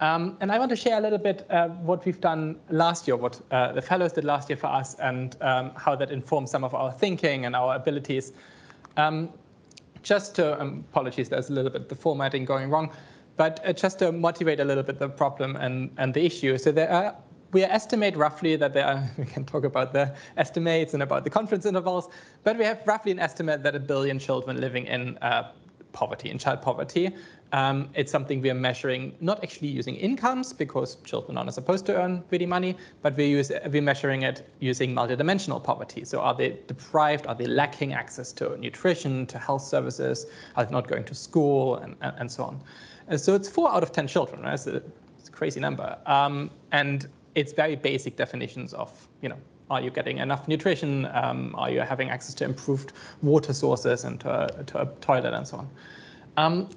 And I want to share a little bit what we've done last year, what the fellows did last year for us, and how that informs some of our thinking and our abilities. Just to, apologies, there's a little bit the formatting going wrong, but just to motivate a little bit the problem and the issue. So we estimate roughly that there are, we can talk about the estimates and about the confidence intervals, but we have roughly an estimate that 1 billion children living in poverty, in child poverty. It's something we are measuring, not actually using incomes, because children are not supposed to earn really money, but we're measuring it using multidimensional poverty. So are they deprived? Are they lacking access to nutrition, to health services? Are they not going to school, and so on? So it's 4 out of 10 children, right? It's a crazy number. And it's very basic definitions of, are you getting enough nutrition? Are you having access to improved water sources and to a toilet and so on?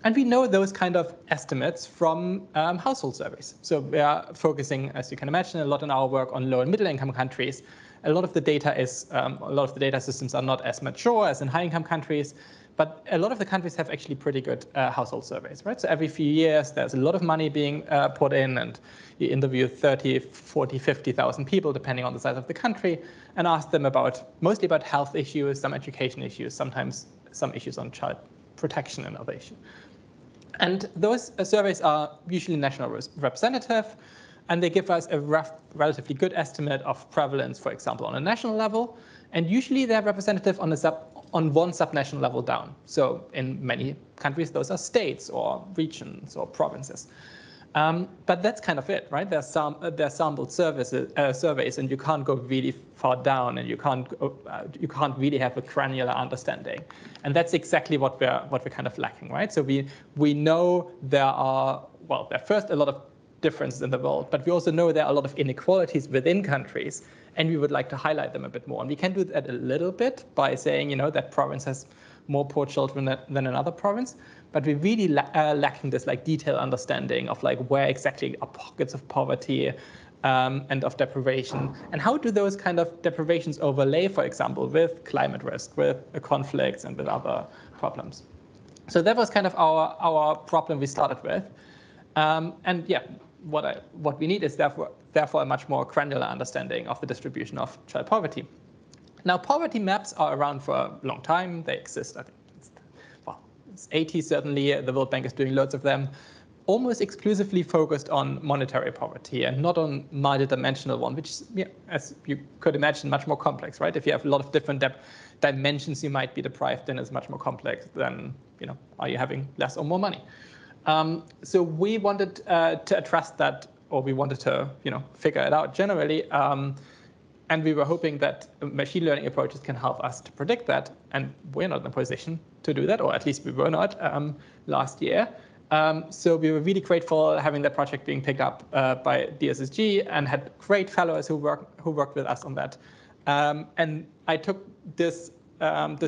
And we know those kind of estimates from household surveys. So we are focusing, as you can imagine, a lot in our work on low and middle income countries. A lot of the data systems are not as mature as in high income countries, but a lot of the countries have actually pretty good household surveys, right? So every few years, there's a lot of money being put in, and you interview 30, 40, 50,000 people, depending on the size of the country, and ask them mostly about health issues, some education issues, sometimes some issues on child protection and other issues. And those surveys are usually national representative, and they give us a relatively good estimate of prevalence, for example, on a national level. And usually they're representative on one subnational level down. So in many countries, those are states or regions or provinces. But that's kind of it, right? They're sampled surveys, and you can't go really far down, and you can't really have a granular understanding. And that's exactly what we're kind of lacking, right? So we know there are first a lot of differences in the world, but we also know there are a lot of inequalities within countries, and we would like to highlight them a bit more. And we can do that a little bit by saying, that province has more poor children than another province, but we really lacking this detailed understanding of where exactly are pockets of poverty and of deprivation, and how do those kind of deprivations overlay, for example, with climate risk, with conflicts, and with other problems. So that was kind of our problem we started with, and yeah, what we need is therefore a much more granular understanding of the distribution of child poverty. Now, poverty maps are around for a long time. They exist, I think, it's 80s certainly. The World Bank is doing loads of them, almost exclusively focused on monetary poverty and not on multidimensional one, which is, as you could imagine, much more complex, right? If you have a lot of different dimensions you might be deprived in, it's much more complex than, are you having less or more money? So we wanted to address that, or we wanted to, figure it out generally. And we were hoping that machine learning approaches can help us to predict that. And we're not in a position to do that, or at least we were not last year. So we were really grateful having that project being picked up by DSSG, and had great fellows who worked with us on that. And I took this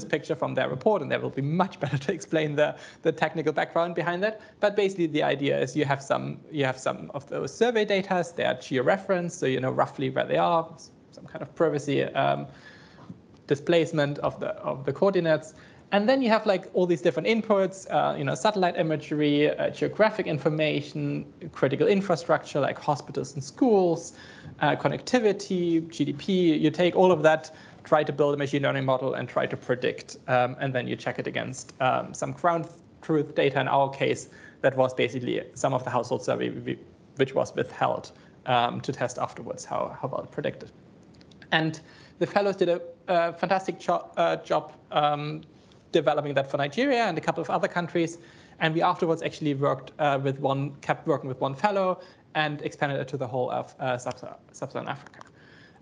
picture from their report, and that will be much better to explain the technical background behind that. But basically, the idea is you have some of those survey data. They are georeferenced, so you know roughly where they are. Some kind of privacy displacement of the coordinates. And then you have all these different inputs, satellite imagery, geographic information, critical infrastructure like hospitals and schools, connectivity, GDP. You take all of that, try to build a machine learning model, and try to predict. And then you check it against some ground truth data. In our case, that was basically some of the household survey which was withheld to test afterwards how well it predicted. And the fellows did a fantastic job developing that for Nigeria and a couple of other countries. And we afterwards actually kept working with one fellow, and expanded it to the whole of Sub-Saharan Africa.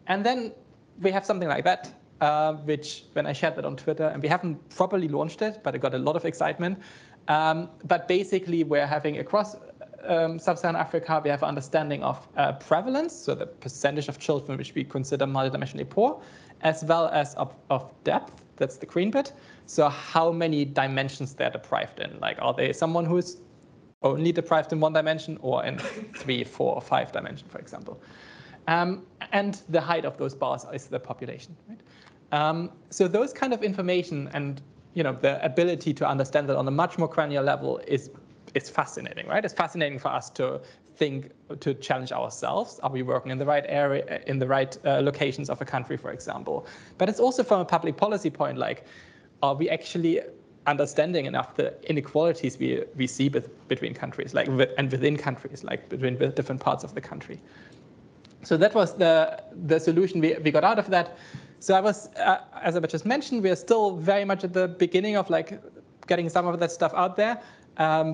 And then we have something like that, which when I shared that on Twitter, and we haven't properly launched it, but it got a lot of excitement. But basically, we're having across Sub-Saharan Africa, we have an understanding of prevalence, so the percentage of children which we consider multidimensionally poor, as well as of depth, that's the green bit. So how many dimensions they're deprived in. Are they someone who's only deprived in one dimension, or in 3, 4, or 5 dimensions, for example? And the height of those bars is the population, right? So those kind of information and the ability to understand that on a much more granular level is fascinating, right? It's fascinating for us to think to challenge ourselves. Are we working in the right area, in the right locations of a country, for example? But it's also from a public policy point, like, are we actually understanding enough the inequalities we see between countries, like and within countries, like between the different parts of the country? So that was the solution we got out of that. So I was, as I just mentioned, we are still very much at the beginning of like getting some of that stuff out there.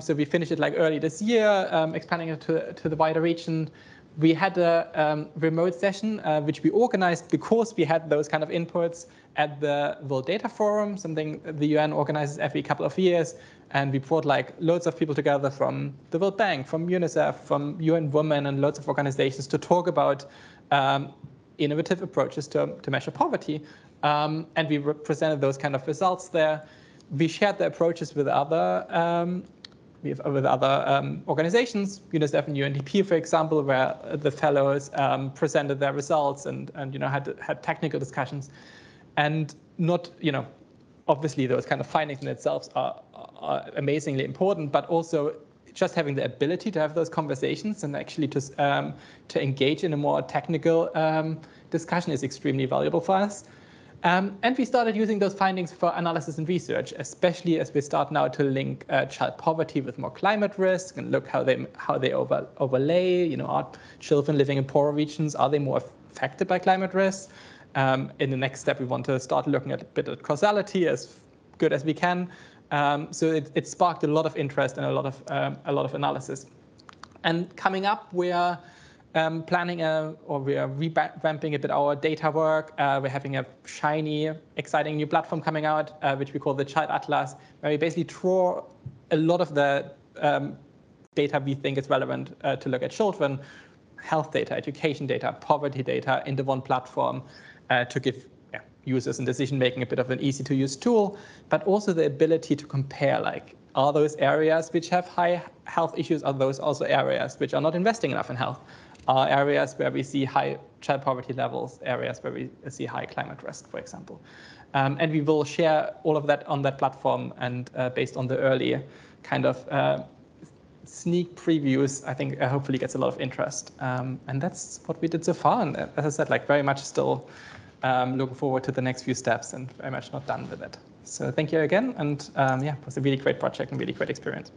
So we finished it like early this year, expanding it to the wider region. We had a remote session, which we organized because we had those kind of inputs at the World Data Forum, something the UN organizes every couple of years. And we brought like loads of people together from the World Bank, from UNICEF, from UN Women, and loads of organizations to talk about innovative approaches to measure poverty. And we presented those kind of results there. We shared the approaches with other organizations, UNICEF and UNDP, for example, where the fellows presented their results and had technical discussions. And not, obviously those kind of findings in themselves are amazingly important, but also just having the ability to have those conversations and actually to engage in a more technical discussion is extremely valuable for us. And we started using those findings for analysis and research, especially as we start now to link child poverty with more climate risk and look how they overlay. Are children living in poorer regions, are they more affected by climate risk? In the next step, we want to start looking at a bit of causality as good as we can. So it sparked a lot of interest and a lot of analysis. And coming up, we are planning we are revamping a bit our data work. We're having a shiny, exciting new platform coming out, which we call the Child Atlas, where we basically draw a lot of the data we think is relevant to look at children, health data, education data, poverty data into one platform to give users in decision-making a bit of an easy-to-use tool, but also the ability to compare, like, are those areas which have high health issues, are those also areas which are not investing enough in health? Are areas where we see high child poverty levels, areas where we see high climate risk, for example? And we will share all of that on that platform, and based on the early kind of sneak previews, I think hopefully gets a lot of interest. And that's what we did so far. And as I said, like, very much still looking forward to the next few steps and very much not done with it. So thank you again. And it was a really great project and really great experience.